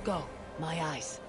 Go, my eyes.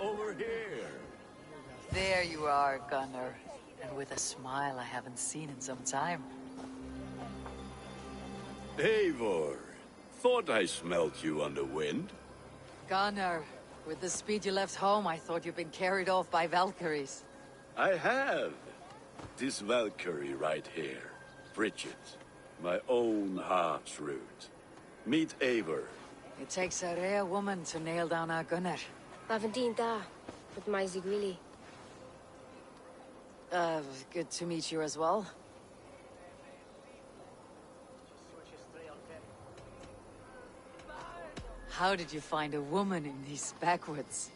Over here. There you are, Gunnar. And with a smile I haven't seen in some time. Eivor, thought I smelt you on the wind. Gunnar, with the speed you left home, I thought you'd been carried off by Valkyries. I have. This Valkyrie right here. Bridget. My own heart's root. Meet Eivor. It takes a rare woman to nail down our Gunnar. Ravendeen da, with my Zigwili. Good to meet you as well. How did you find a woman in these backwoods?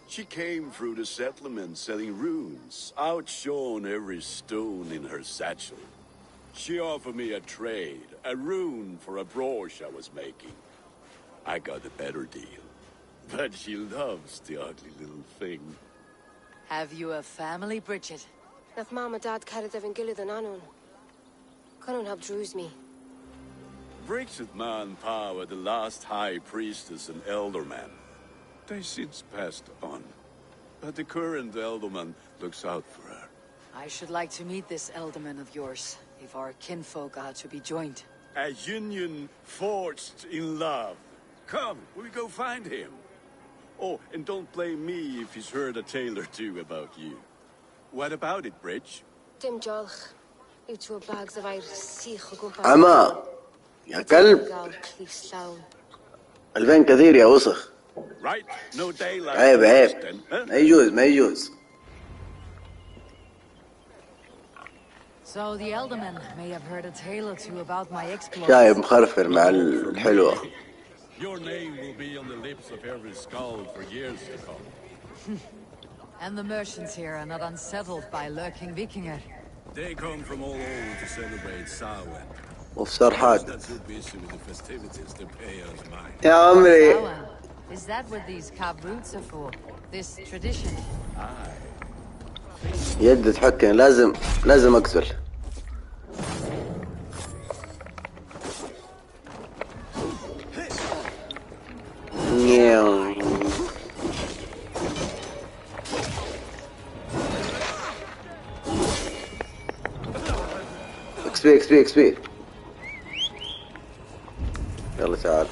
She came through the settlement selling runes, outshone every stone in her satchel. She offered me a trade, a rune for a brooch I was making. I got a better deal. But she loves the ugly little thing. Have you a family, Bridget? Naf Mom and Dad carried them in Gillid and Anun. Cannon helped druise me. Bridget Man Power, the last high priestess and elderman. They since passed on. But the current elderman looks out for her. I should like to meet this elderman of yours, if our kinfolk are to be joined. A union forged in love. Come, we go find him. Oh, and don't blame me if he's heard a tale or two about you. What about it, Bridge? Dim Jolch. You two bags of ice, see أما يا كلب البان كثير يا وسخ. Right, no daylight. عيب عيب Huh? ما يجوز ما يجوز. So the elderman may have heard a tale or two about my exploits. شايب مخرفر مع الحلوة. Your name will be on the lips of every skull for years to come. And the merchants here are not unsettled by lurking Vikinger. They come from all over to celebrate Samhain. وفصار حاد. Not too busy with the festivities to pay us mine. يا عمري. Samhain. Is that what these carved roots are for? This tradition? يد تحكم لازم أقتل. XP يلا تعال.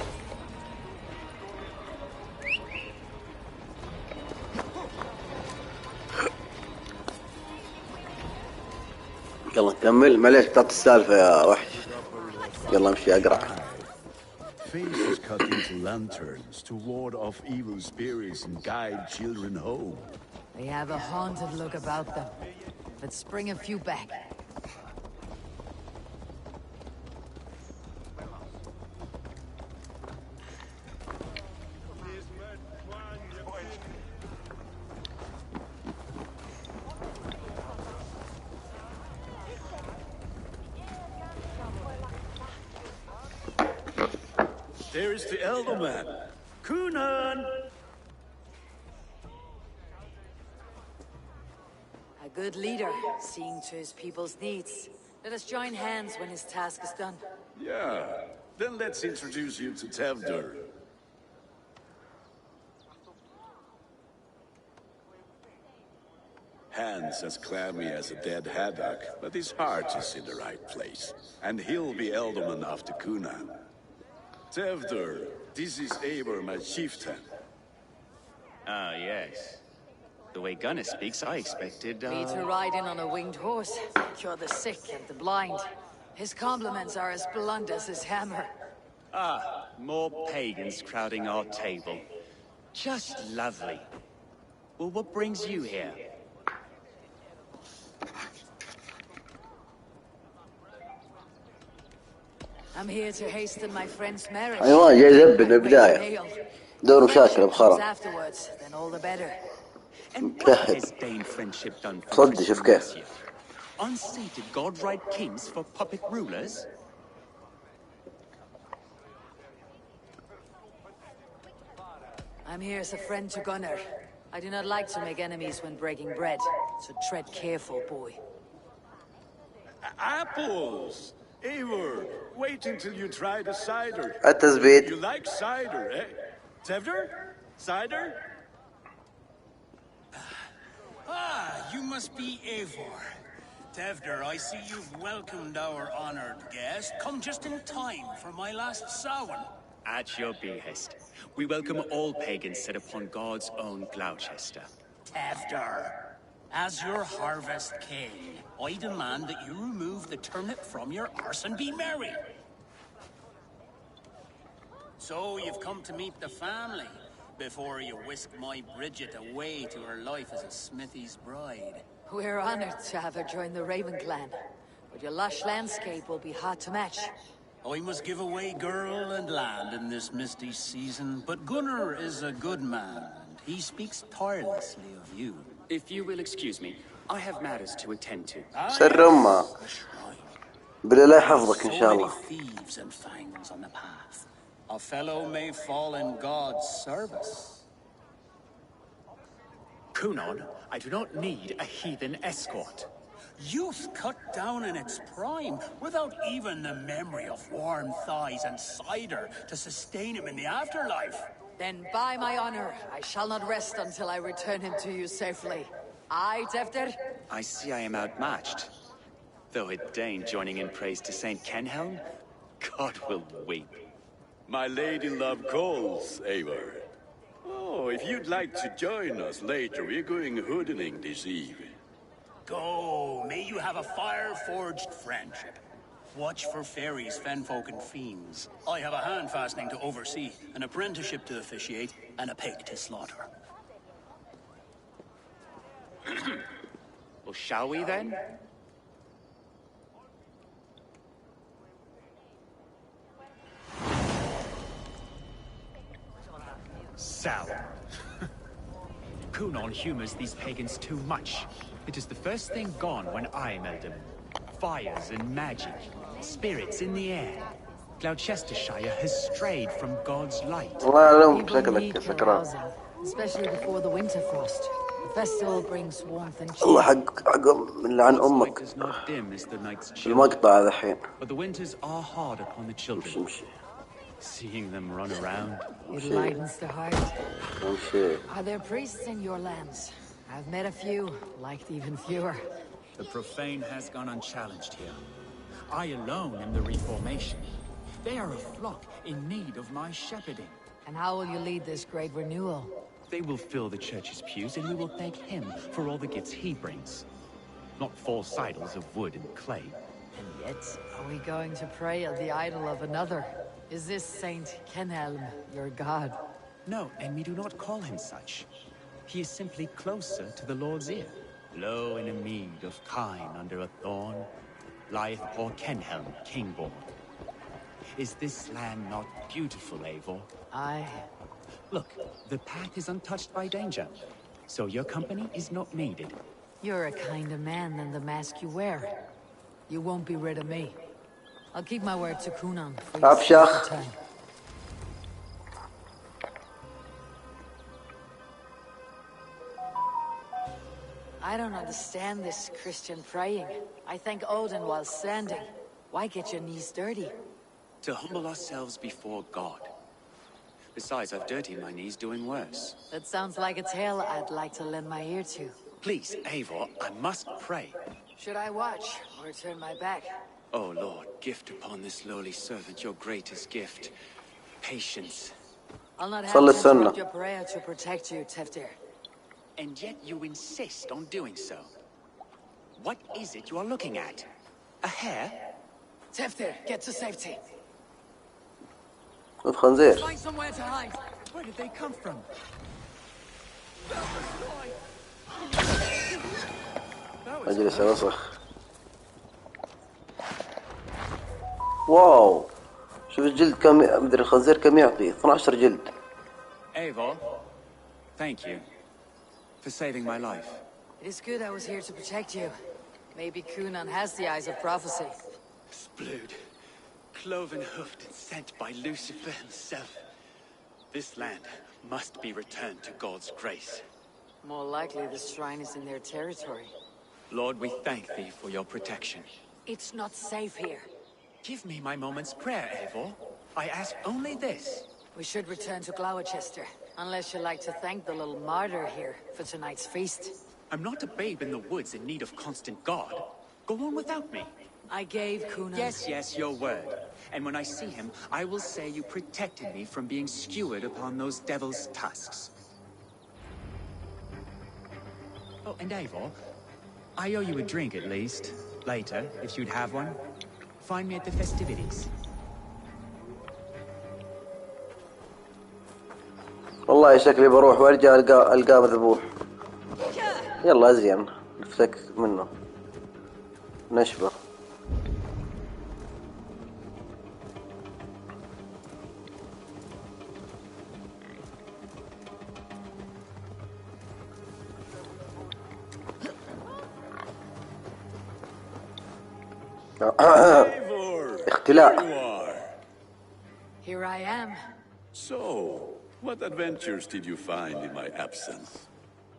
يلا نكمل. معليش بتعطي السالفة يا وحش. يلا امشي اقرع. Faces cut into lanterns to ward off evil spirits and guide children home. They have a haunted look about them. Let's bring a few back. There is the elderman. Kunan! A good leader, seeing to his people's needs. Let us join hands when his task is done. Yeah, then let's introduce you to Tevdur. Hands as clammy as a dead haddock, but his heart is in the right place. And he'll be elderman after Kunan. Tevdur, this is Eivor, my chieftain. Ah, yes. The way Gunnar speaks, I expected, Me to ride in on a winged horse, cure the sick and the blind. His compliments are as blunt as his hammer. Ah, More pagans crowding our table. Just lovely. Well, what brings you here? I'm here to hasten my friend's marriage. أيوة جاي يذبح من I raise البداية. bail. دور مشاكل Friendship comes بخرا. afterwards, then all the better. And what متكهد. has Dane friendship done for صدق شوف Christian كيف. Mercia? Unsated god-right kings for puppet rulers? I'm here as a friend to Gunnar. I do not like to make enemies when breaking bread, so tread careful, boy. Apples! Eivor, wait until you try the cider. التثبيت. You like cider, eh? Tevder? Cider? Ah, you must be Eivor. Tevder, I see you've welcomed our honored guest. Come just in time for my last Samhain. At your behest. We welcome all pagans set upon God's own Gloucester. Tevder, as your harvest king, I demand that you remove the turnip from your arse and be merry. So you've come to meet the family before you whisk my Bridget away to her life as a smithy's bride. We're honored to have her join the Raven clan, but your lush landscape will be hard to match. I must give away girl and land in this misty season, but Gunnar is a good man, and he speaks tirelessly of you. If you will excuse me, I have matters to attend to. سر أمه. بالله يحفظك إن شاء So many الله. thieves and fangs on the path. A fellow may fall in God's service. Kunon, I do not need a heathen escort. Youth cut down in its prime, without even the memory of warm thighs and cider to sustain him in the afterlife. Then by my honor, I shall not rest until I return him to you safely. Aye, Tefter? I see I am outmatched. Though a Dane joining in praise to Saint Kenhelm, God will weep. My lady love calls, Eivor. Oh, if you'd like to join us later, we're going hoodening this evening. Go, may you have a fire-forged friendship. Watch for fairies, fenfolk, and fiends. I have a hand fastening to oversee, an apprenticeship to officiate, and a pig to slaughter. Well, shall we then? Sour. Kunon humors these pagans too much. It is the first thing gone when I meld them. Fires and magic, spirits in the air. Gloucestershire has strayed from God's light. الله يعلم People شكلك need سكران. carousing, especially before the winter frost. The festival brings warmth and الله cheer. حق من لعن God's light أمك. does not dim as the night's chill, المقطع هذا الحين. but the winters are hard upon the children. امشي Seeing them run around. It lightens the heart. امشي. Are there priests in your lands? I've met a few, liked even fewer. The profane has gone unchallenged here. I alone am the Reformation. They are a flock in need of my shepherding. And how will you lead this great renewal? They will fill the church's pews, and we will thank him for all the gifts he brings. Not false idols of wood and clay. And yet, are we going to pray at the idol of another? Is this Saint Kenhelm your god? No, and we do not call him such. He is simply closer to the Lord's ear. Low in a mead of kine under a thorn, lieth poor Kenhelm, kingborn. Is this land not beautiful, Eivor? Aye. Look, the path is untouched by danger, so your company is not needed. You're a kinder man than the mask you wear. You won't be rid of me. I'll keep my word to Kunan for your safe أبشخ. return. I don't understand this Christian praying. I thank Odin while standing. Why get your knees dirty? To humble ourselves before God. Besides, I've dirtied my knees doing worse. That sounds like a tale I'd like to lend my ear to. Please, Eivor, I must pray. Should I watch or turn my back? Oh Lord, gift upon this lowly servant your greatest gift. Patience. I'll not have صلي to السنة. interrupt your prayer to protect you, Teftir. And yet you insist on doing so. What is it you are looking at? A hare? Teftir, get to safety. خنزير. Find somewhere to hide. Where did they come from? اجلس اوسخ. واو، شوف الجلد كم، مدري الخنزير كم يعطي. 12 جلد. Eivor, thank you for saving my life. It is good I was here to protect you. Maybe Kunan has the eyes of prophecy. Splood, cloven-hoofed and sent by Lucifer himself. This land must be returned to God's grace. More likely the shrine is in their territory. Lord, we thank thee for your protection. It's not safe here. Give me my moment's prayer, Eivor. I ask only this. We should return to Gloucester, unless you'd like to thank the little martyr here for tonight's feast. I'm not a babe in the woods in need of constant guard. Go on without me. I gave Kunan... Yes, your word. And when I see him, I will say you protected me from being skewered upon those devil's tusks. Oh, and Eivor, I owe you a drink at least. Later, if you'd have one. Find me at the festivities. والله شكلي بروح وارجع القاه مذبوح. يلا ازين نفسك منه نشبه. اختلاء. Here I am. So, what adventures did you find in my absence?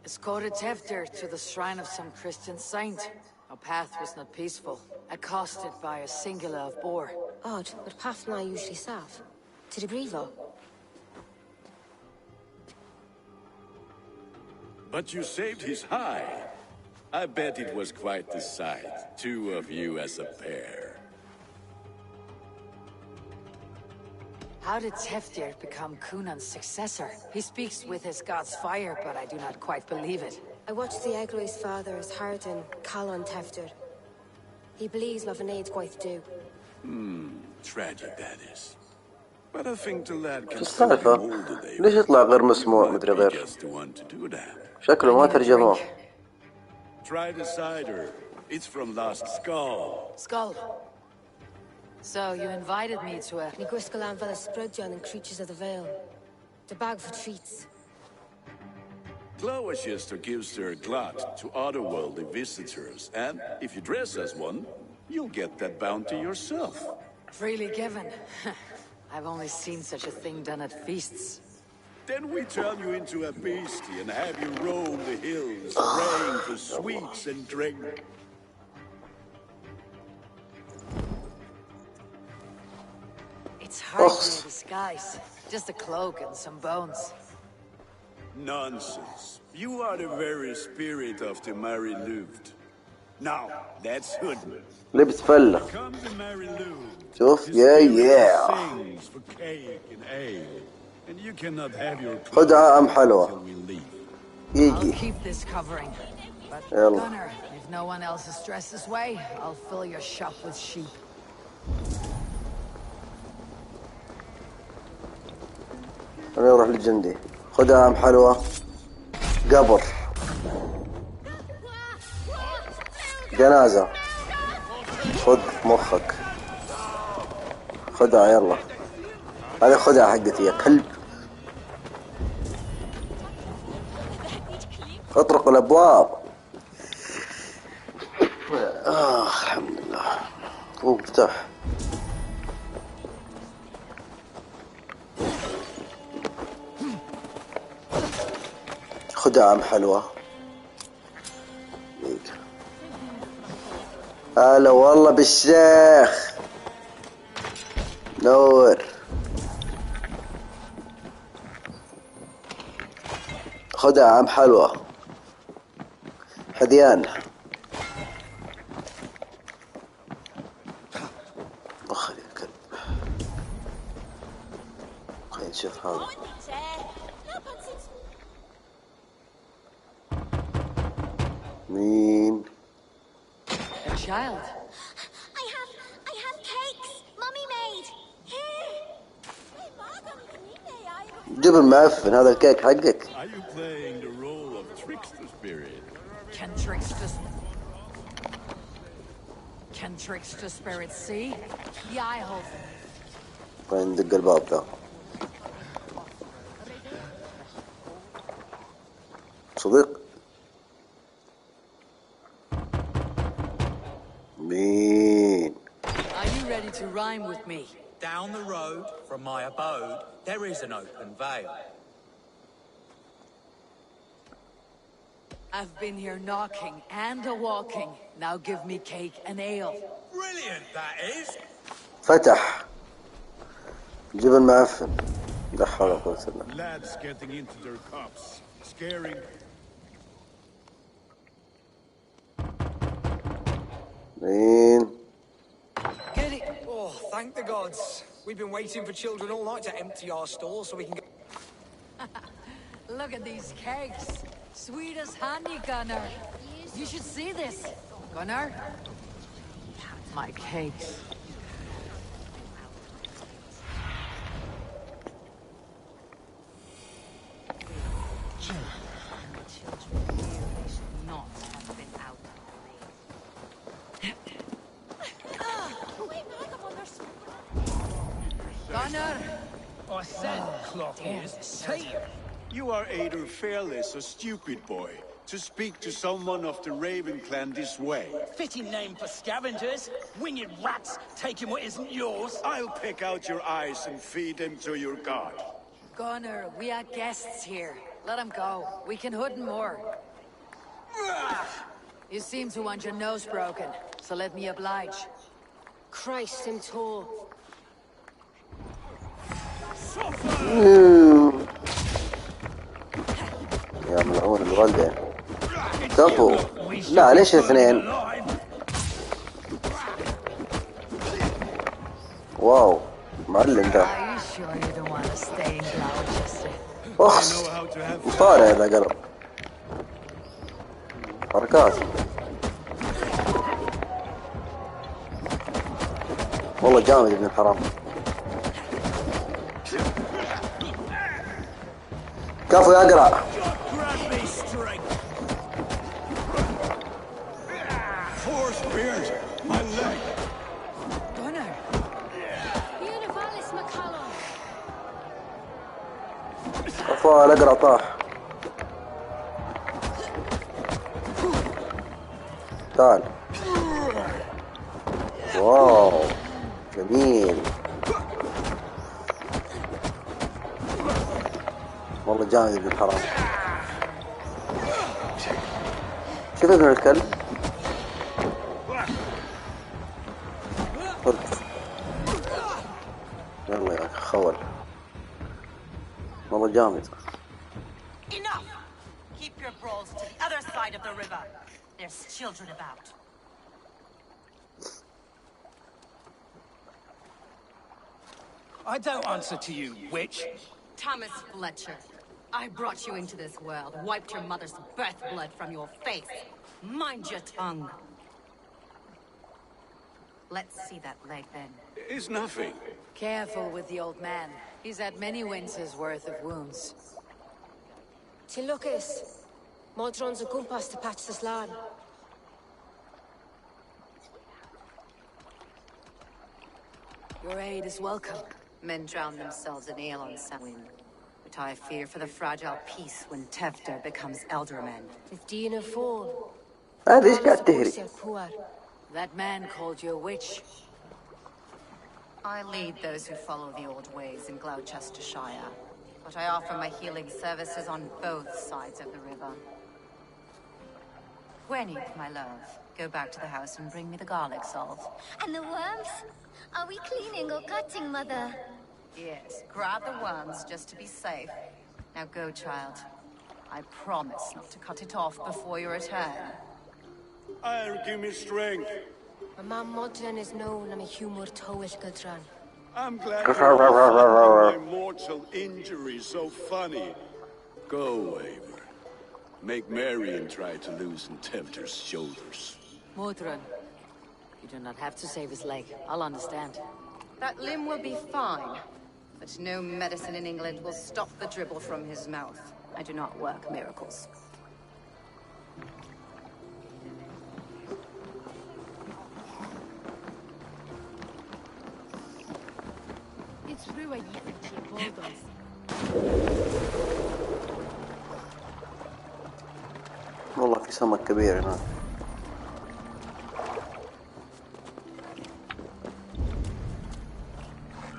Escorted Tefter to the shrine of some Christian saint. Our path was not peaceful, accosted by a singular of boar. Odd, but path na usually sav. To the Grievo. But you saved his hide. I bet it was quite the sight, two of you as a pair. How did Teftir become Kunan's successor? He speaks with his god's fire, but I do not quite believe it. I watched the Egroy's father's heart in Calon Tefter. He believes Lavanade quite do. Tragic that is. But I think the lad can شو still be السالفة؟ molded. ليش يطلع غير مسموع مدري غير؟ Just the one to do that. شكله ما ترجموه. Try the cider. It's from Lost Skull. Skull. So you invited me to a... Ni Griscolan Vela Sprudjan and Creatures of the Vale. The bag for treats. Gloucester gives their glut to otherworldly visitors, and if you dress as one, you'll get that bounty yourself. Freely given. I've only seen such a thing done at feasts. Then we turn you into a beastie and have you roam the hills, praying for sweets and drink. It's hardly a disguise. Just a cloak and some bones. Nonsense. You are the very spirit of the Mary Louved. Now, that's Hoodman. لبس فلة. Come to Mary Louved. شوف The يا spirit يا. sings for cake and ale, and you cannot have your خدها أم حلوة. till we leave. I'll يجي. keep this covering. But يلا. Gunner, if no one else is dressed this way, I'll fill your shop with sheep. أنا أروح للجندي. خدها أم حلوة. قبر. جنازة. خذ مخك. خدها يلا. هذه خدها حقتي يا كلب. اطرقوا الأبواب. الحمد لله. افتح. خدها أم حلوة. هلا والله بالشيخ. نور. خدها أم حلوة. حديان. أخي يا كلب. خلينا نشوف هذا. مين؟ A child. I have cakes Mummy made. Here. Hey, Margaret. جبن معفن هذا الكيك حقك. Are you playing the role of trickster spirit? Can trickster spirits see? Yeah, I hope. وين ندق الباب ذا؟ صديق مين؟ Are you ready to rhyme with me? Down the road from my abode, there is an open vale. I've been here knocking and a-walking. Now give me cake and ale. Brilliant, that is. فتح جبن معفن. لا حول ولا قوة إلا بالله. Lads getting into their cups. Scaring. مين؟ Get it. Oh, thank the gods. We've been waiting for children all night to empty our stores so we can go. Look at these cakes. Sweet as honey, Gunnar. You should see this. Gunnar? My cakes. Gunnar! I said clock ears. Take You are either fearless or stupid, boy, to speak to someone of the Raven clan this way. Fitting name for scavengers. Winged rats taking what isn't yours. I'll pick out your eyes and feed them to your god. Gunnar, we are guests here. Let him go. We can hood more. You seem to want your nose broken, so let me oblige. Christ, him tall. يا ملعون الوالدة. كفو. لا ليش اثنين؟ واو معلم ده. Are you sure you don't want to stay in Gloucester? اخس مصارع هذا قلب. حركات. والله جامد ابن الحرام. كفو يا قرع. Four spears, my leg. Gunnar! Univalis McCallum. كفو القرع طاح. تعال. واو جميل. والله جامد ابن الحرام. شوف ابن الكلب. يلا يا اخي خول. والله جامد. Enough! Keep your brawls to the other side of the river. There's children about. I don't answer to you, witch. Thomas Fletcher, I brought you into this world, wiped your mother's birth blood from your face. Mind your tongue. Let's see that leg then. It's nothing. Careful with the old man. He's had many winters' worth of wounds. Tilukis. Modron's a gumpas to patch this lad. Your aid is welcome. Men drown themselves in ale on Samhain. But I fear for the fragile peace when Tefter becomes elderman. 15 of 4. هذا ايش قاعد تهري؟ That man called you a witch. I lead those who follow the old ways in Gloucestershire. But I offer my healing services on both sides of the river. Gwenny, my love, go back to the house and bring me the garlic salt. And the worms? Are we cleaning or cutting, Mother? Yes, grab the worms just to be safe. Now go, child. I promise not to cut it off before your return. I'll give me strength. My man Modron is known I'm a humor towish Gudran. I'm glad you found my mortal injury so funny. Go, Eivor. Make merry and try to loosen Tevter's shoulders. Modron, you do not have to save his leg. I'll understand. That limb will be fine. But no medicine in England will stop the dribble from his mouth. I do not work miracles. It's true I different bulldogs. والله في سمك كبير هنا.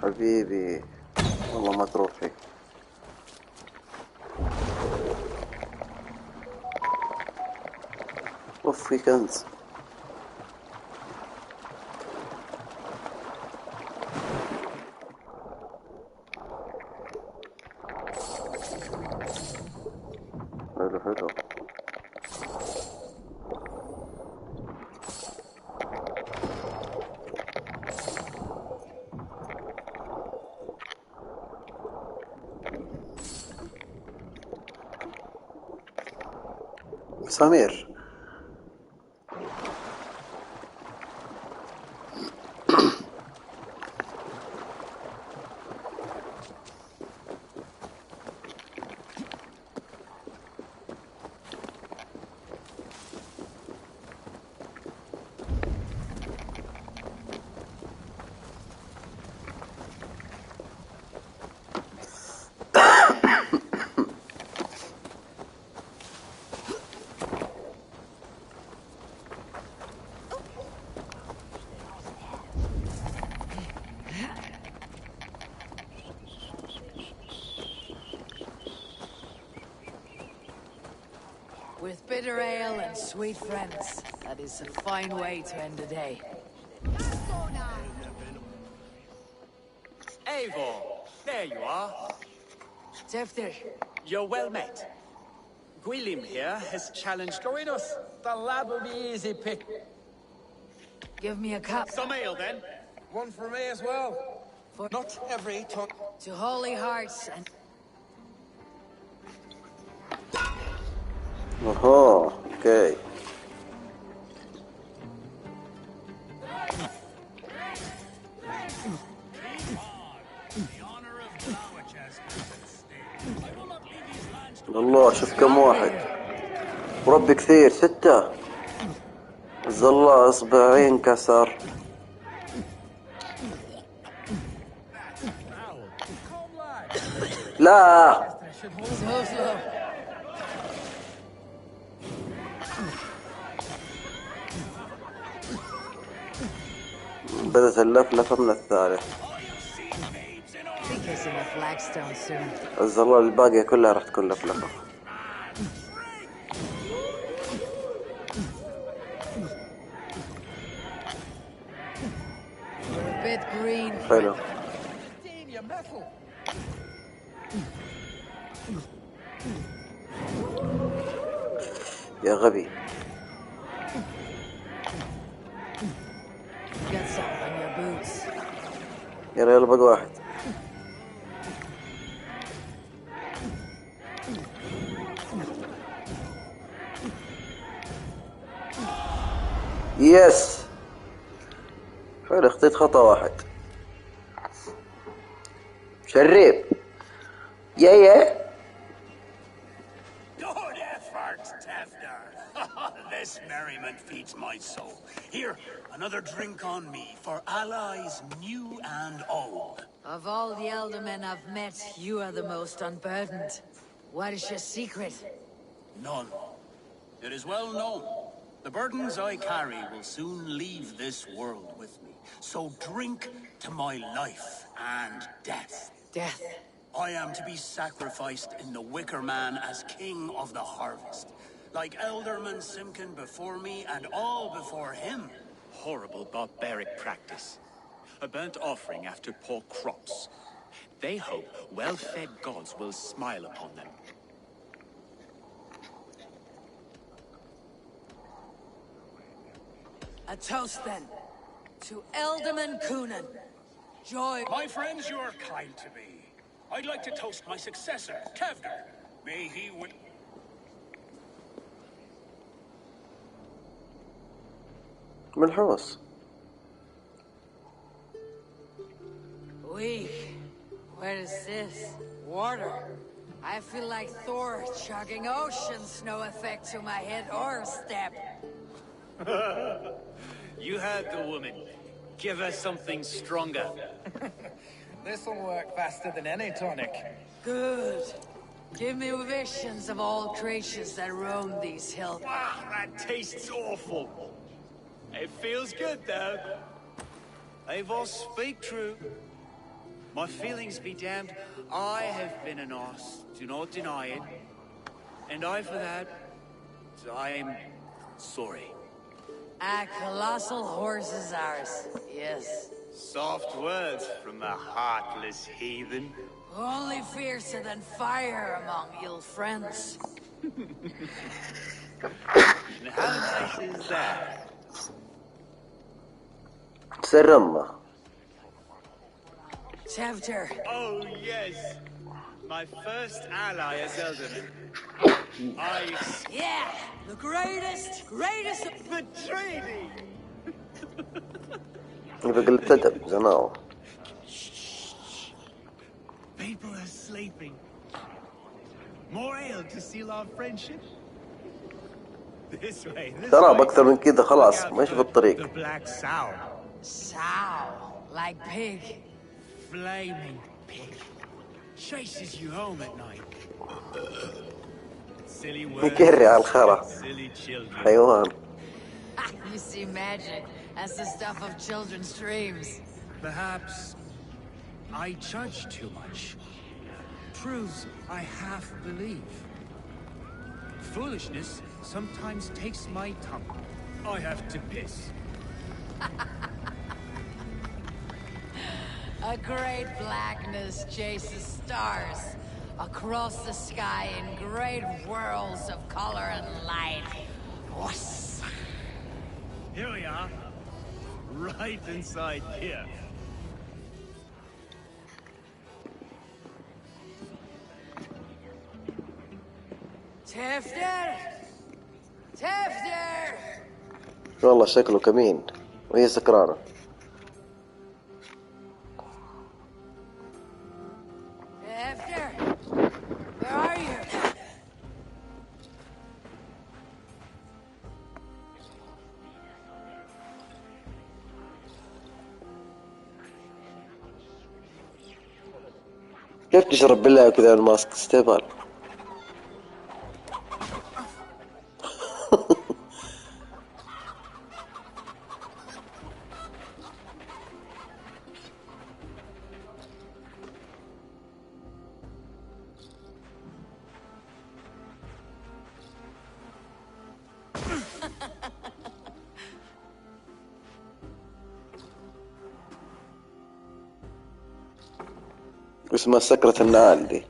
حبيبي والله ما تروح فيه. اوف في كنز. حلو حلو. سمير With bitter ale and sweet friends, that is a fine way to end the day. Eivor, there you are. Tefter, You're well met. Gwilym here has challenged... Join us. The lad will be easy pick. give me a cup. Some ale, then. One for me as well. For Not every tongue. to holy hearts and اوه اوكي. الله شوف كم واحد وربي كثير 6. الزلا اصبعين كسر. لا so slow. بدت اللفلفة من الثالث. Be kissing a flagstone soon. الزلا الباقية كلها راح تكون لفلفة. You're a bit green. حلو. يا غبي. Get some on your boots. يلا يلا بقى واحد. يس حلو. خطيت خطأ واحد. شريب يا Good effort, Tefter. This merriment feeds my soul. Here, another drink on me for allies new and old. Of all the elder men I've met, you are the most unburdened. What is your secret? None. It is well known. The burdens I carry will soon leave this world with me. So drink to my life and death. Death. I am to be sacrificed in the Wicker Man as king of the harvest. Like Elderman Simkin before me and all before him. Horrible barbaric practice. A burnt offering after poor crops. They hope well-fed gods will smile upon them. A toast then. To Elderman Coonan. Joy. My friends, you are kind to me. I'd like to toast my successor, Tefter. May he win. ملحوس. Weak. Where is this? Water. I feel like Thor chugging oceans, no effect to my head or step. You heard the woman. Give her something stronger. This'll work faster than any tonic. Good. Give me visions of all creatures that roam these hills. Ah, that tastes awful. It feels good, though. They all speak true. My feelings be damned. I have been an ass, do not deny it. And I, for that, I am sorry. A colossal horse is ours, yes. Soft words from a heartless heathen. Only fiercer than fire among ill friends. And how nice is that? تسرمه. Tevter. Oh, yes. My first ally as Elderman. Yeah! The greatest betrayed me! إذا قلت أدب زناو. People are sleeping. More ale to seal our friendship? This way, this ترى way. بأكثر من كذا خلاص ماشي في الطريق. The black sow. Sow. Like pig. Flaming pig. Chases you home at night. Silly words. يكري على الخرا. Silly children. حيوان. You see magic. That's the stuff of children's dreams. Perhaps I judge too much. Proves I half believe. Foolishness sometimes takes my tongue. I have to piss. A great blackness chases stars across the sky in great whirls of color and light. Whoosh. Here we are. Right inside here. Tefter! Tefter! والله شكله كمين وهي سكرانة. Tefter! Where are you? كيف تشرب بالله كذا الماسك استهبال؟ اسمها سكرة النعال دي.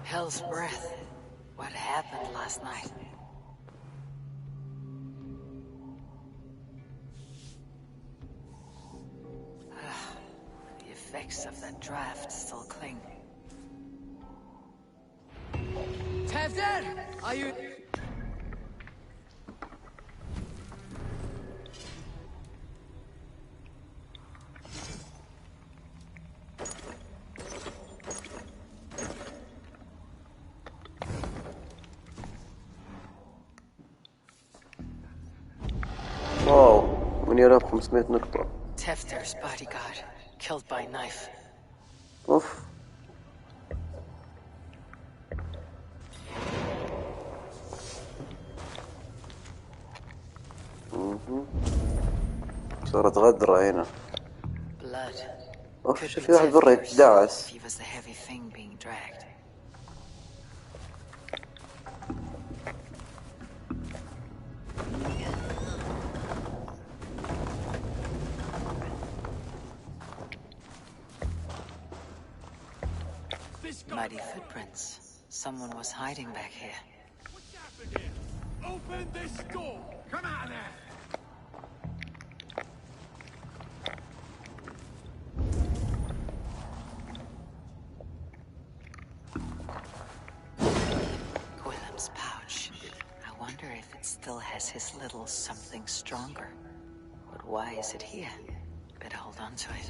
Hell's breath. What happened last night? The effects of that draft still cling. Tefter! Are you... واو من يرى 500 نقطة. Tefter's bodyguard, killed by knife. اوف. صارت غدرة هنا. Blood. اوف شوف في واحد برا يتدعس. He was the heavy thing being dragged. Muddy footprints. Someone was hiding back here. What's happened here? Open this door! Come out of there! has his little something stronger. But why is it here? Better hold on to it.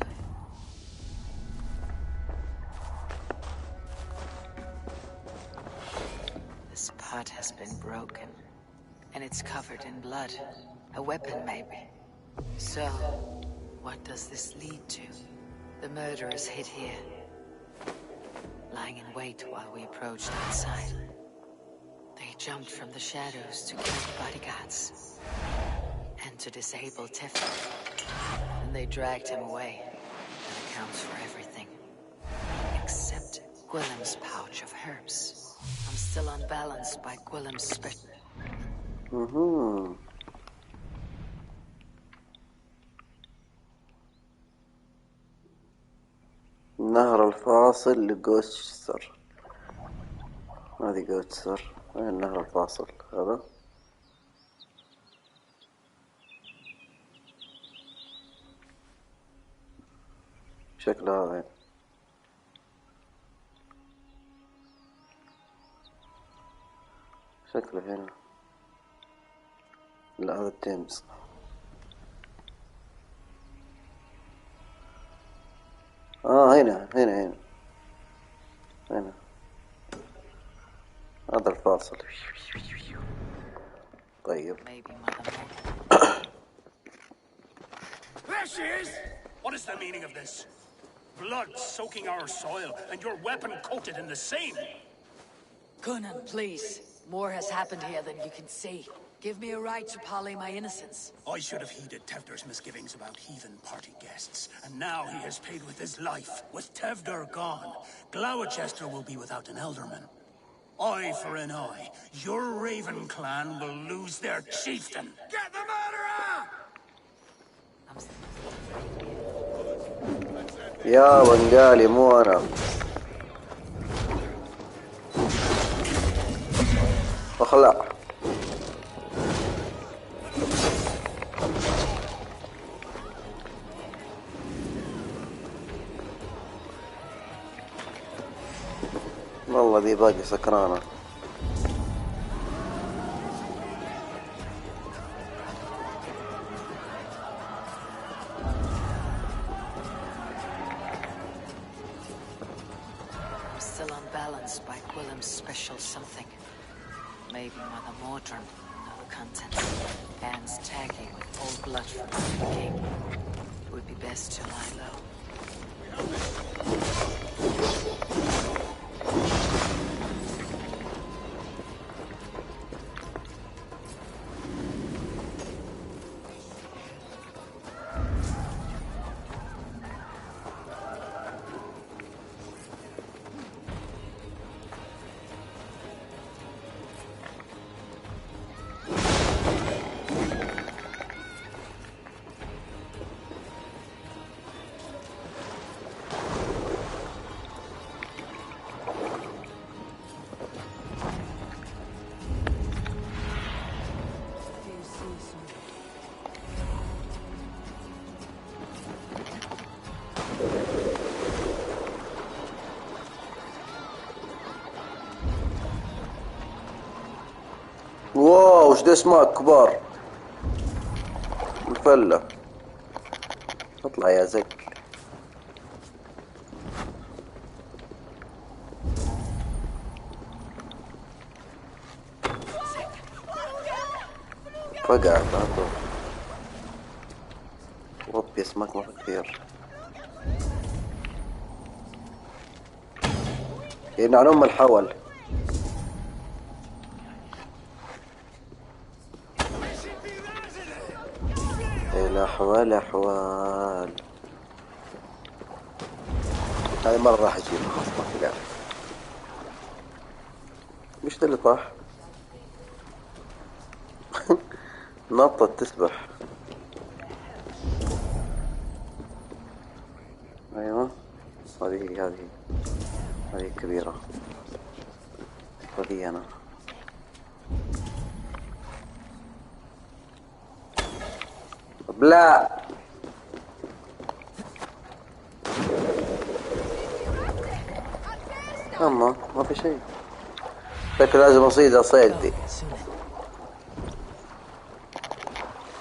This pot has been broken, and it's covered in blood. A weapon, maybe. So, what does this lead to? The murderers hid here, lying in wait while we approached outside. They jumped from the shadows to kill the bodyguards, and to disable Teflon. And they dragged him away. That accounts for everything. Except Gwillem's pouch of herbs. I'm still unbalanced by Gwillem's special. النهر الفاصل لجوستشستر. هذه جوستشستر. وين النهر الفاصل هذا؟ شكله هذا. شكله هنا. لا هذا التيمز. هنا هذا الفاصل. طيب. There she is! What is the meaning of this? Blood soaking our soil, and your weapon coated in the same! Conan, please. More has happened here than you can see. Give me a right to parley my innocence. I should have heeded Tevder's misgivings about heathen party guests, and now he has paid with his life. With Tevder gone, Gloucester will be without an elderman. Eye for an eye. Your Raven clan will lose their chieftain. Get the murderer! يا بنغالي مو أنا. اخلع. والله ذي باقي سكرانة. I'm still unbalanced by Gwillem's special something. Maybe Mother Mordred, no contents. Hands tagging with old blood from the king. It would be best to lie low. واو وش ده اسماك كبار. الفلة. اطلع يا زق. فقع بعضه. ربي اسماك مرة كثير. ينعن ام الحول. الأحوال أحوال. هذه مرة راح أجيبها خلاص ما في داعي. وش ده اللي طاح؟ نطت تسبح. أيوة هذه كبيرة. هذه أنا. لا أما ما في شيء. لكن لازم أصيد دي.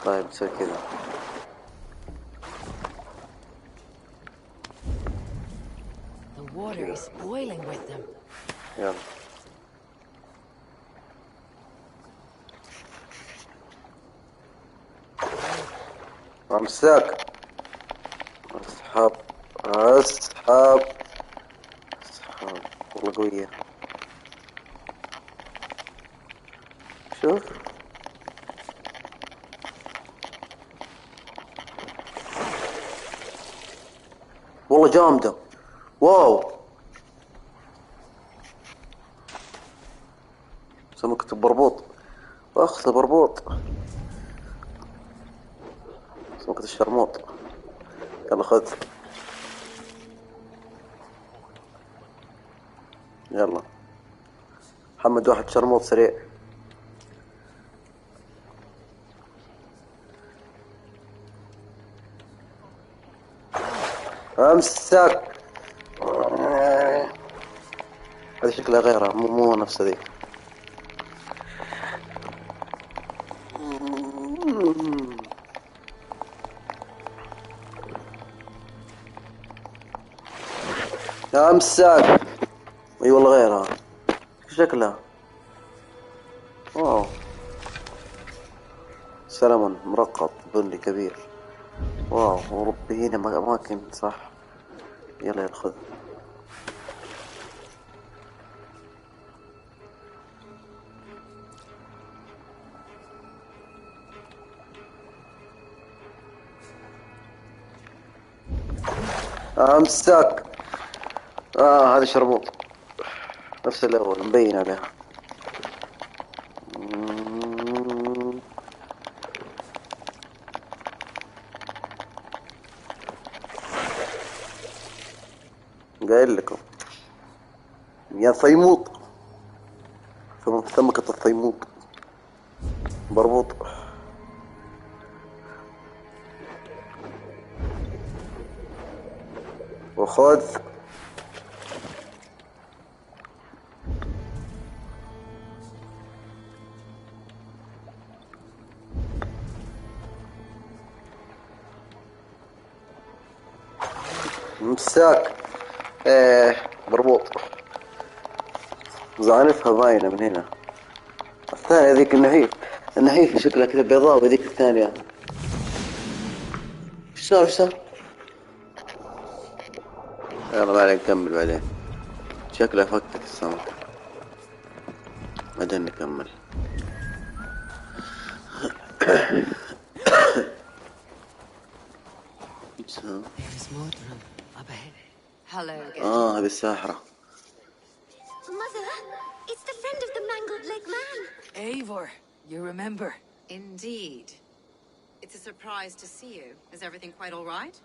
طيب نسوي كذا. The water is boiling with them. يلا امسك. اسحب اسحب اسحب. والله قوية. شوف والله جامدة. واو سمكة بربوط. اخ بربوط. سمكة الشرموط. يلا خذ. يلا محمد واحد شرموط سريع. امسك. هذه شكلها غيرها مو نفس ذيك. امسك. اي والله غيرها. شكلها واو. سلمون مرقط بني كبير. واو وربي هنا اماكن صح. يلا يلا خذ. امسك. هذا شرموط نفس الاول مبين عليها. قايل لكم يا ثيموط. سمكة الثيموط بربوط. وخذ. مساك. بربوط. زعنفها باينة من هنا. الثانية ذيك النحيف شكلها كذا بيضاء وذيك الثانية. ايش صار؟ يلا بعدين نكمل بعدين. شكلها فكت السمك. بعدين نكمل. Hello again. هذه الساحرة. Mother, it's the friend of the mangled leg man. Eivor, you remember? Indeed. It's a surprise to see you. Is everything quite all right?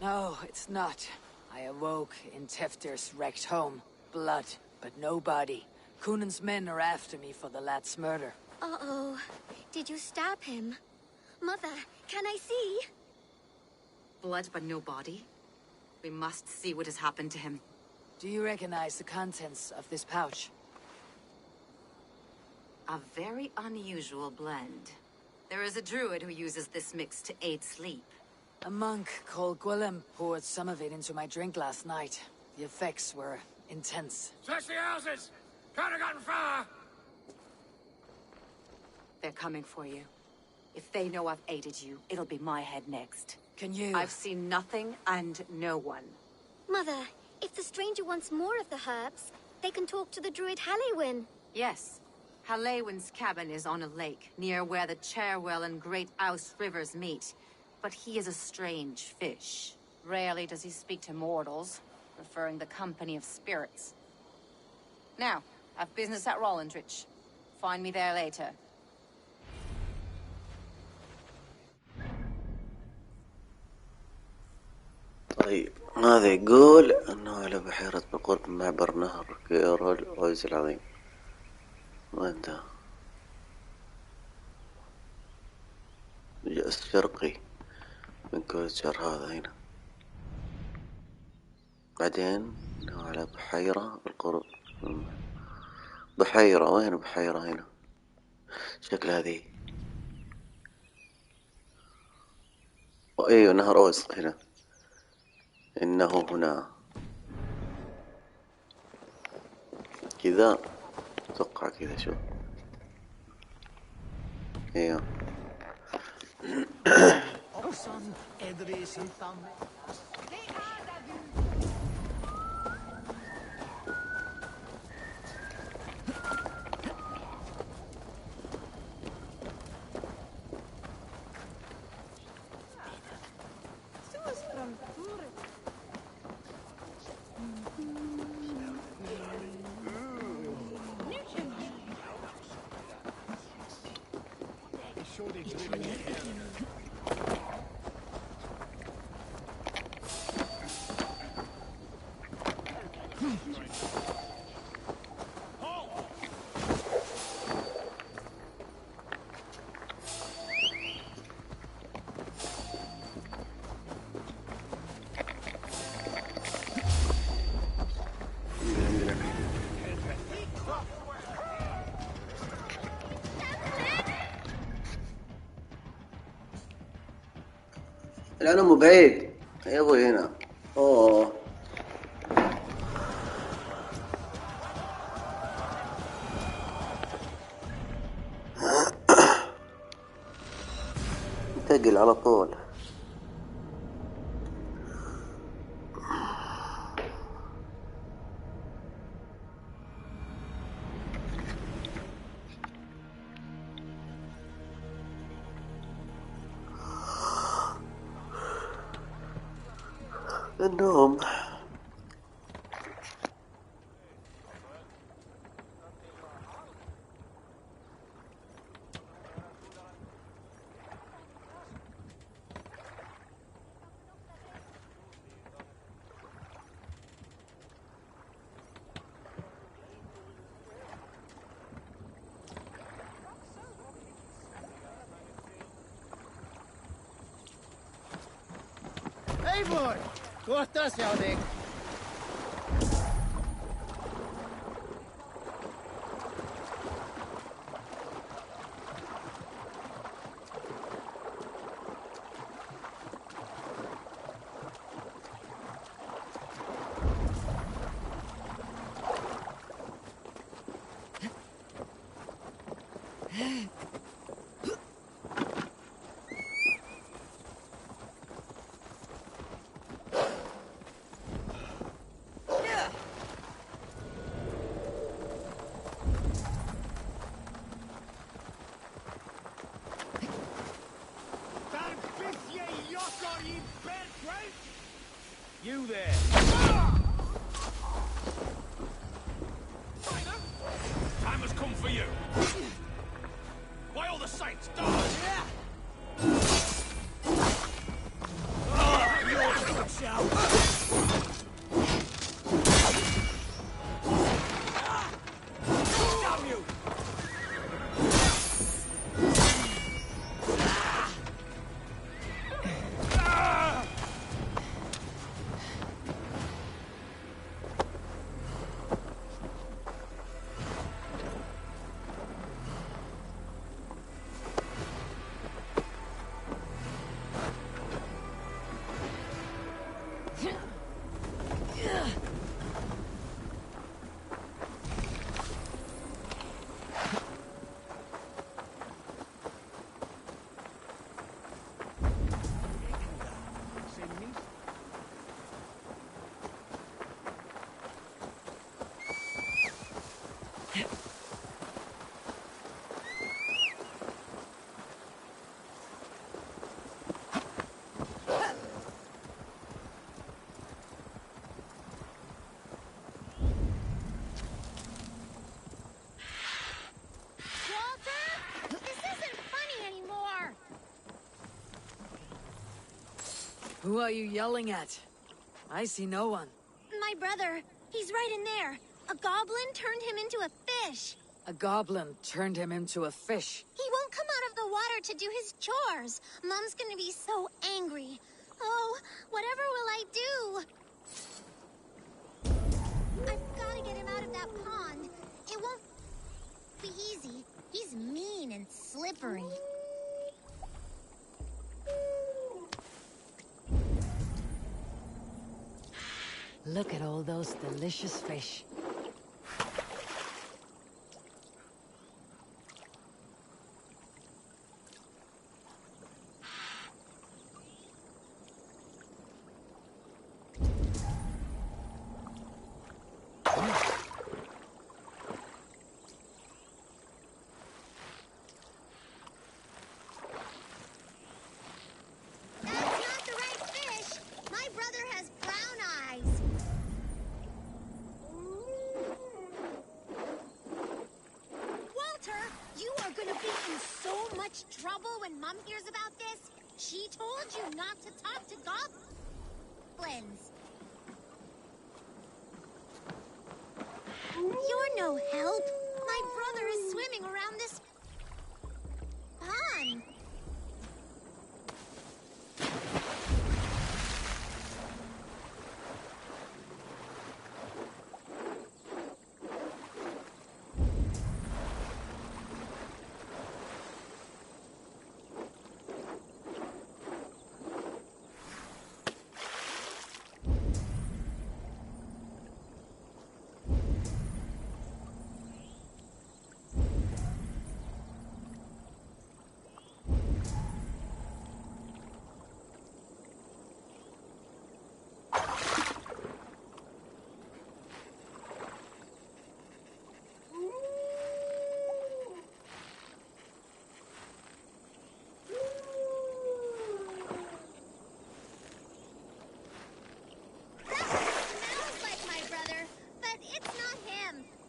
No, it's not. I awoke in Teftir's wrecked home. Blood, but no body. Cunan's men are after me for the lad's murder. Uh-oh. Did you stab him? Mother, can I see? Blood but no body? We must see what has happened to him. Do you recognize the contents of this pouch? A very unusual blend. There is a druid who uses this mix to aid sleep. A monk called Gwillem poured some of it into my drink last night. The effects were intense. Search the houses! Can't have gotten far! They're coming for you. If they know I've aided you, it'll be my head next. Can you? I've seen nothing and no one. Mother, if the stranger wants more of the herbs, they can talk to the druid Halewyn. Yes. Halewyn's cabin is on a lake, near where the Cherwell and Great Ouse rivers meet. But he is a strange fish. Rarely does he speak to mortals, preferring the company of spirits. Now, I've business at Rollindrich. Find me there later. طيب هذا يقول أنه على بحيرة بالقرب من معبر نهر كيرول ويز العظيم. وين ده؟ الجأس الشرقي من كويتشر هذا هنا. بعدين أنه على بحيرة بالقرب. بحيرة وين بحيرة هنا؟ شكل هذه. وأيوه نهر أوز هنا. إنه هنا كذا أتوقع كذا شوف ايوه الآن مو بعيد يا ابوي هنا. اوه انتقل على طول. النوم Eivor! Kohta sjaudik! You there! Time has come for you! By all the saints, die! Who are you yelling at? I see no one. My brother. He's right in there. A goblin turned him into a fish. A goblin turned him into a fish. He won't come out of the water to do his chores. Mom's gonna be so angry. Oh, whatever will I do? I've gotta get him out of that pond. It won't be easy. He's mean and slippery. Look at all those delicious fish. Trouble when Mom hears about this? She told you not to talk to goblins. You're no help. My brother is swimming around this pond.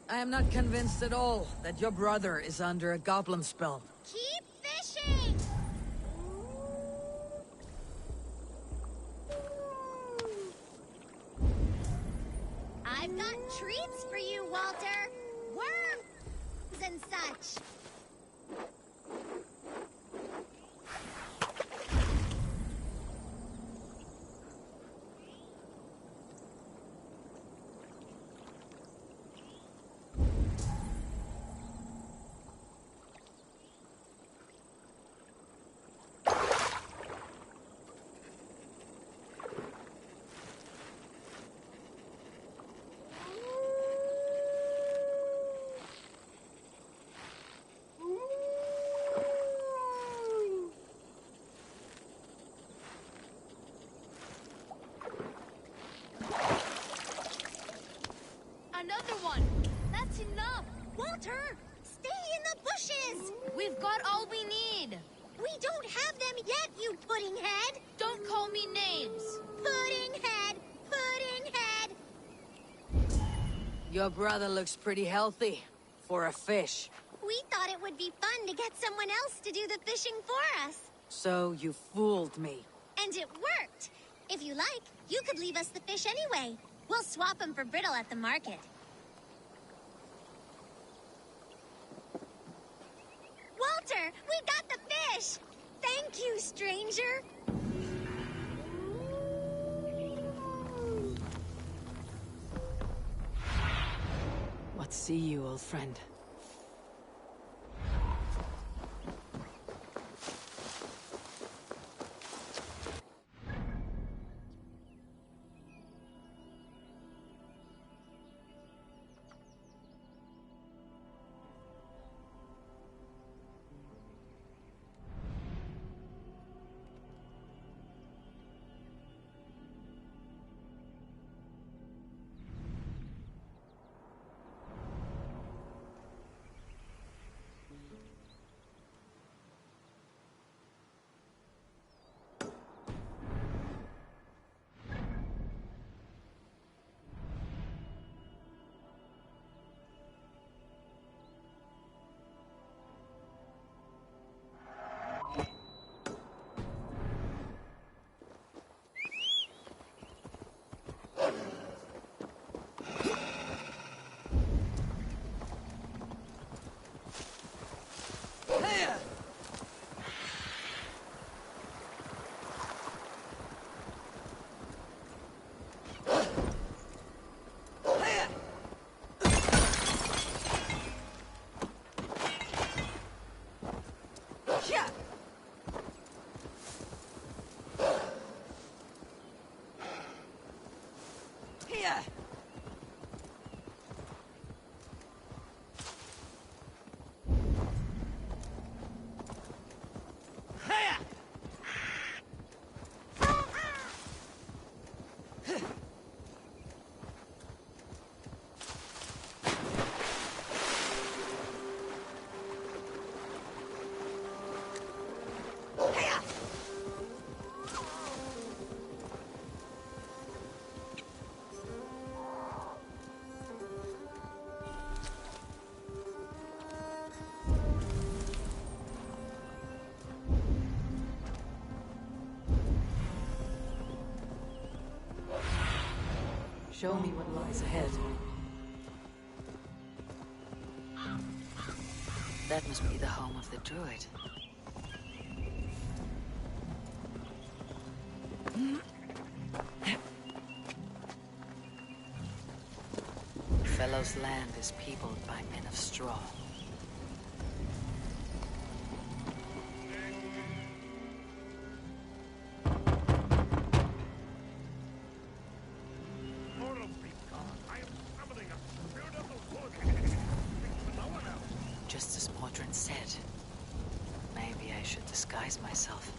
I am not convinced at all that your brother is under a goblin spell. Keep fishing! I've got treats for you, Walter. Worms and such. Another one! That's enough! Walter, stay in the bushes! We've got all we need! We don't have them yet, you pudding head! Don't call me names! Pudding head! Pudding head! Your brother looks pretty healthy for a fish. We thought it would be fun to get someone else to do the fishing for us. So you fooled me. And it worked! If you like, you could leave us the fish anyway. We'll swap them for brittle at the market. Walter, we got the fish! Thank you, stranger! What see you, old friend? Show me what lies ahead. That must be the home of the druid. Fellow's land is peopled by men of straw. Just as Mordrin said, maybe I should disguise myself.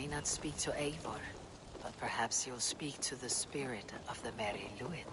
Not speak to Eivor, but perhaps you'll speak to the spirit of the Merry Luid.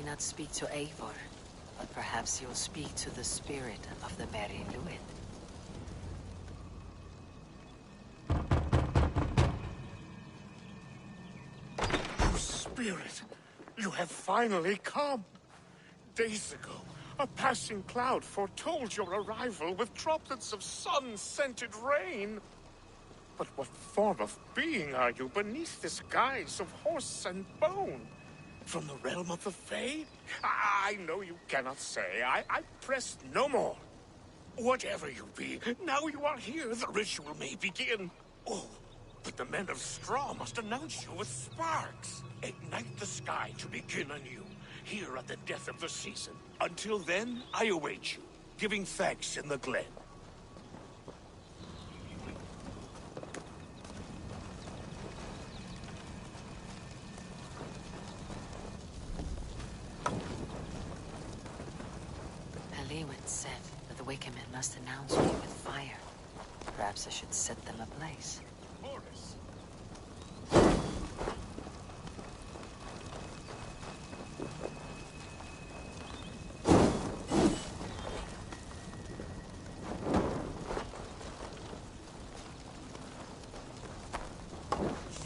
Not speak to Eivor, but perhaps you'll speak to the spirit of the Merry Luid. Oh, spirit, you have finally come. Days ago, a passing cloud foretold your arrival with droplets of sun-scented rain. But what form of being are you beneath this guise of horse and bone? From the realm of the Fae? I know you cannot say. I press no more. Whatever you be, now you are here, the ritual may begin. Oh, but the men of straw must announce you with sparks. Ignite the sky to begin anew, here at the death of the season. Until then, I await you, giving thanks in the glen. Said that the Wickermen must announce me with fire. Perhaps I should set them ablaze. Horus.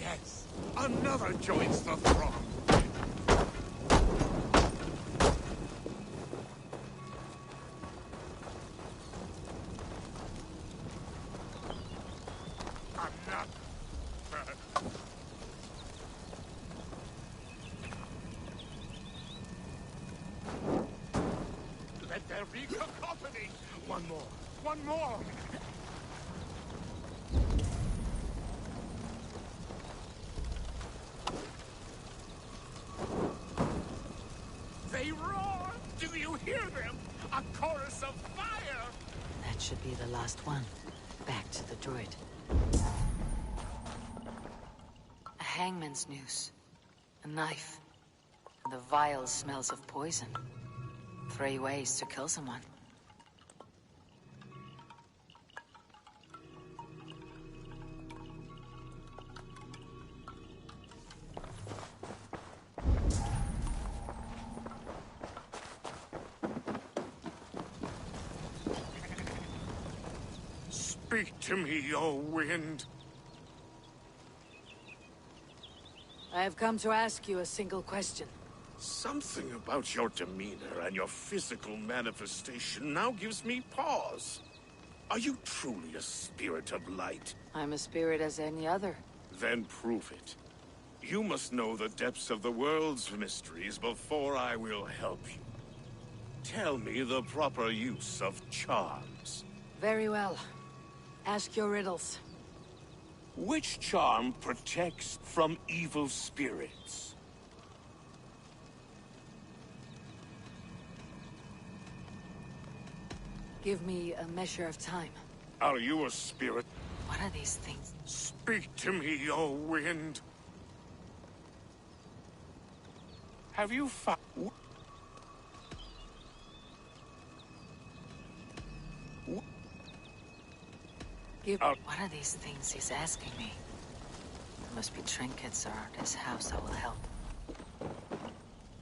Yes, another joins the throng. Let there be cacophony! One more! One more! They roar! Do you hear them? A chorus of fire! That should be the last one. Back to the druid. A hangman's noose. A knife. And the vile smells of poison. 3 ways to kill someone. Speak to me, O wind. I have come to ask you a single question. Something about your demeanor and your physical manifestation now gives me pause. Are you truly a spirit of light? I'm a spirit as any other. Then prove it. You must know the depths of the world's mysteries before I will help you. Tell me the proper use of charms. Very well. Ask your riddles. Which charm protects from evil spirits? Give me a measure of time. Are you a spirit? What are these things? Speak to me, O wind. Have you found... What are these things he's asking me? There must be trinkets around his house that will help.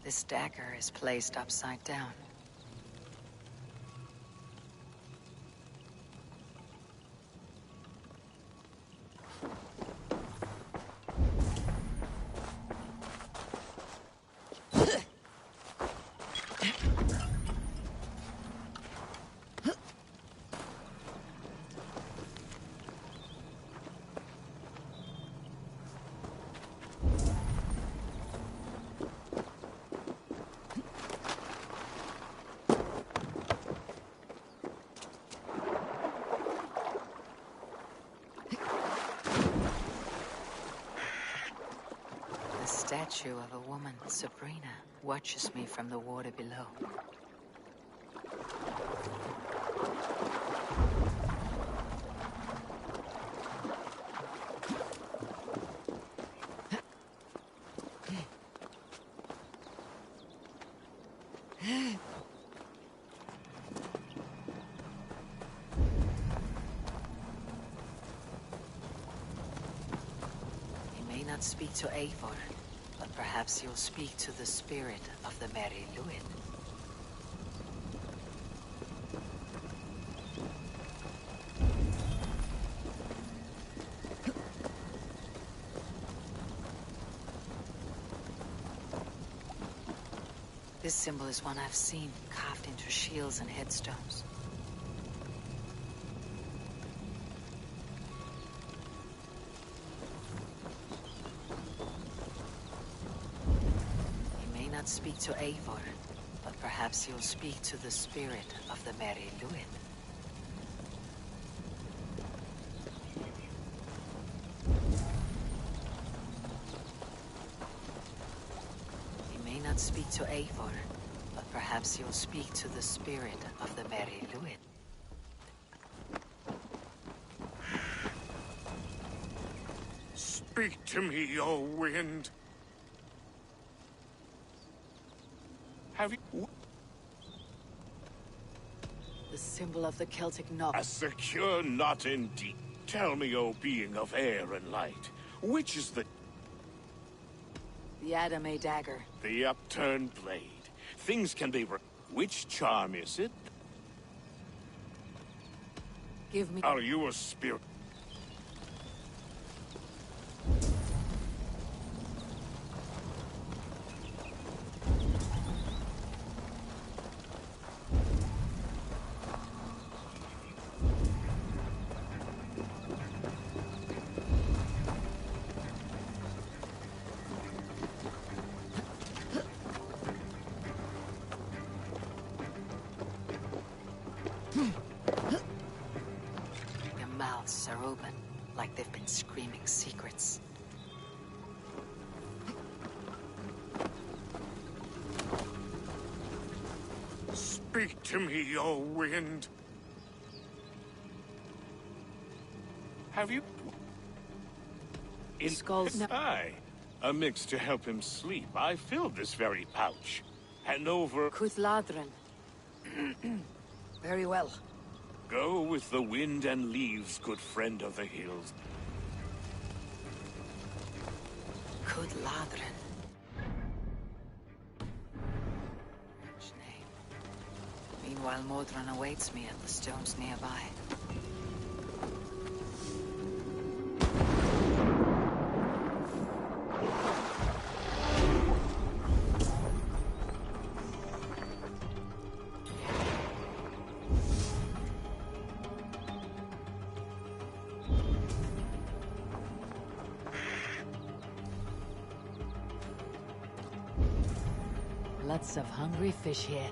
This dagger is placed upside down. The statue of a woman, Sabrina, watches me from the water below. He may not speak to Eivor, but perhaps he'll speak to the spirit of the Merry Luin. This symbol is one I've seen carved into shields and headstones. He not speak to Eivor, but perhaps you'll speak to the spirit of the Merry Luin. You may not speak to Eivor, but perhaps you'll speak to the spirit of the Merry Luin. Speak to me, O wind. Have you... The symbol of the Celtic knot. A secure knot indeed. Tell me, O being of air and light, which is the Adame dagger. The upturned blade. Things can be... Which charm is it? Give me... Are you a spirit? Their mouths are open, like they've been screaming secrets. Speak to me, O wind. Have you... Skulls... Aye. A mix to help him sleep. I filled this very pouch. And over... Kuthladren. Very well. Go with the wind and leaves, good friend of the hills. Kuthladren. Rich name. Meanwhile, Modron awaits me at the stones nearby. Lots of hungry fish here.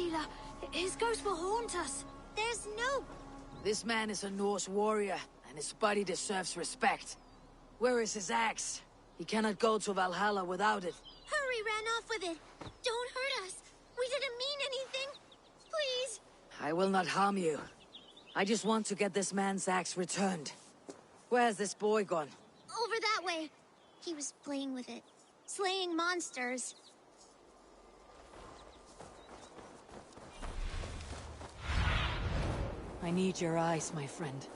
healer. His ghost will haunt us. There's no... This man is a Norse warrior, and his body deserves respect. Where is his axe? He cannot go to Valhalla without it. Hurry ran off with it. Don't hurt us. We didn't mean anything. Please. I will not harm you. I just want to get this man's axe returned. Where's this boy gone? Over that way. He was playing with it. Slaying monsters. I need your eyes, my friend.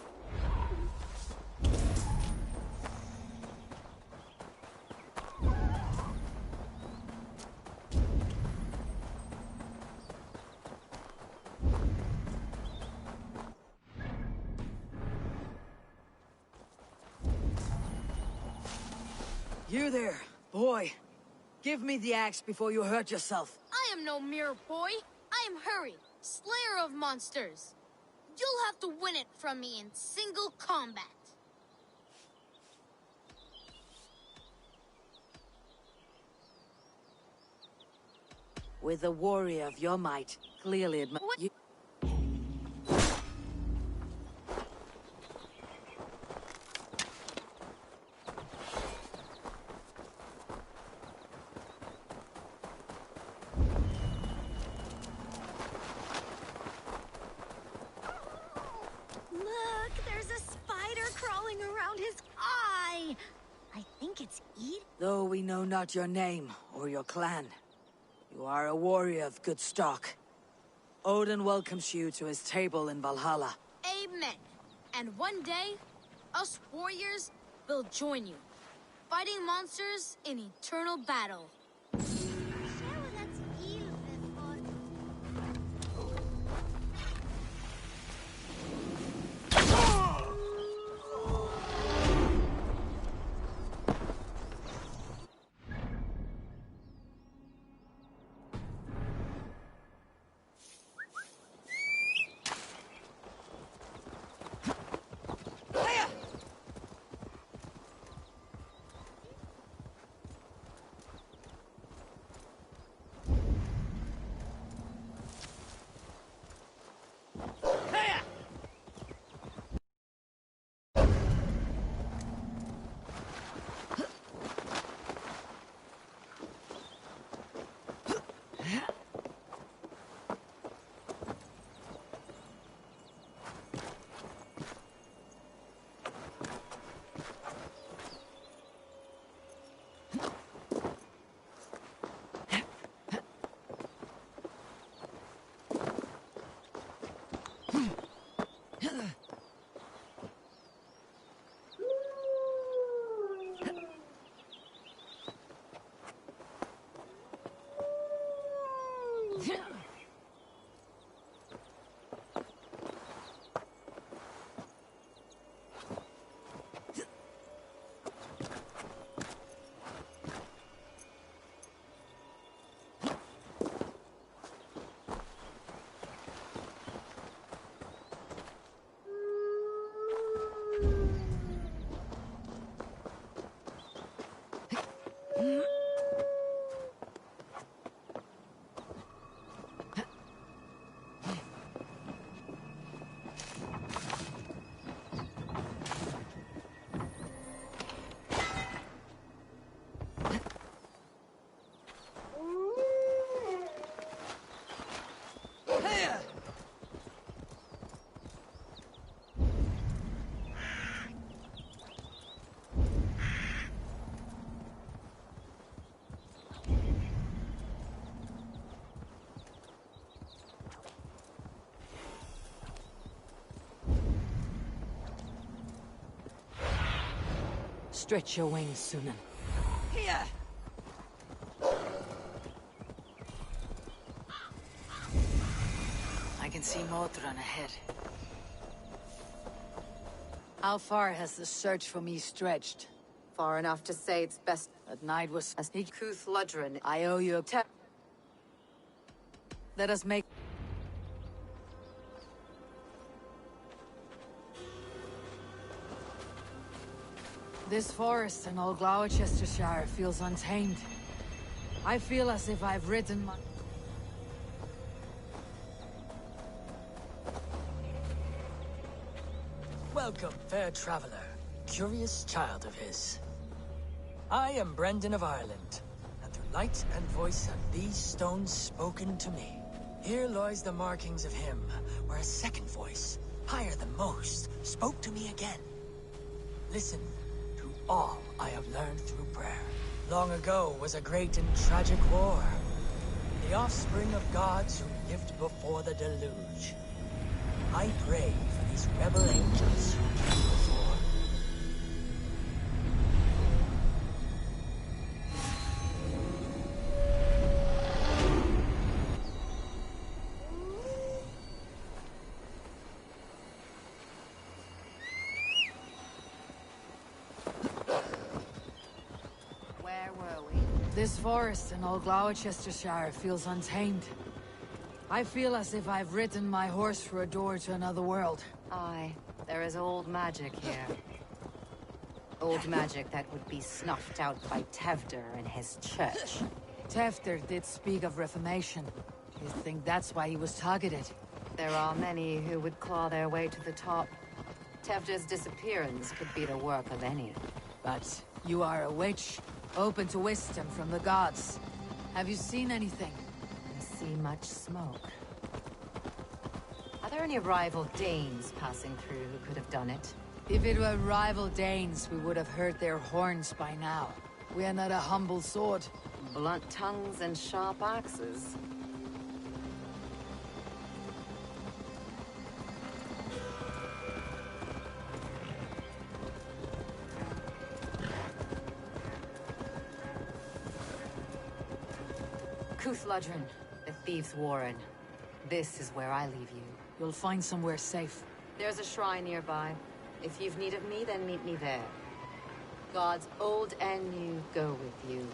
You there, boy. Give me the axe before you hurt yourself. I am no mere boy. I am Hurry, slayer of monsters. You'll have to win it from me in single combat. With a warrior of your might, clearly it must... Look, there's a spider crawling around his eye. I think it's Ede. Though we know not your name or your clan, you are a warrior of good stock. Odin welcomes you to his table in Valhalla. Amen. And one day, us warriors will join you, fighting monsters in eternal battle. Stretch your wings, Sunan. Here! I can see Motran ahead. How far has the search for me stretched? Far enough to say it's best. That night was... Kuth Ludren. I owe you a... Let us make... This forest in all Gloucestershire feels untamed. I feel as if I've ridden my... Welcome, fair traveler, curious child of his. I am Brendan of Ireland, and through light and voice have these stones spoken to me. Here lies the markings of him, where a second voice, higher than most, spoke to me again. Listen to all I have learned through prayer. Long ago was a great and tragic war. The offspring of gods who lived before the deluge. I pray for these rebel angels who came before. Where were we? This forest in Old Gloucestershire feels untamed. I feel as if I've ridden my horse through a door to another world. Aye, there is old magic here. Old magic that would be snuffed out by Tevder and his church. Tefter did speak of reformation. You think that's why he was targeted? There are many who would claw their way to the top. Tevder's disappearance could be the work of any. But you are a witch, open to wisdom from the gods. Have you seen anything? I see much smoke. Are there any rival Danes passing through who could have done it? If it were rival Danes, we would have heard their horns by now. We are not a humble sword. Blunt tongues and sharp axes. Cúthludren, the Thieves' Warren. This is where I leave you. You'll find somewhere safe. There's a shrine nearby. If you've need of me, then meet me there. Gods old and new go with you.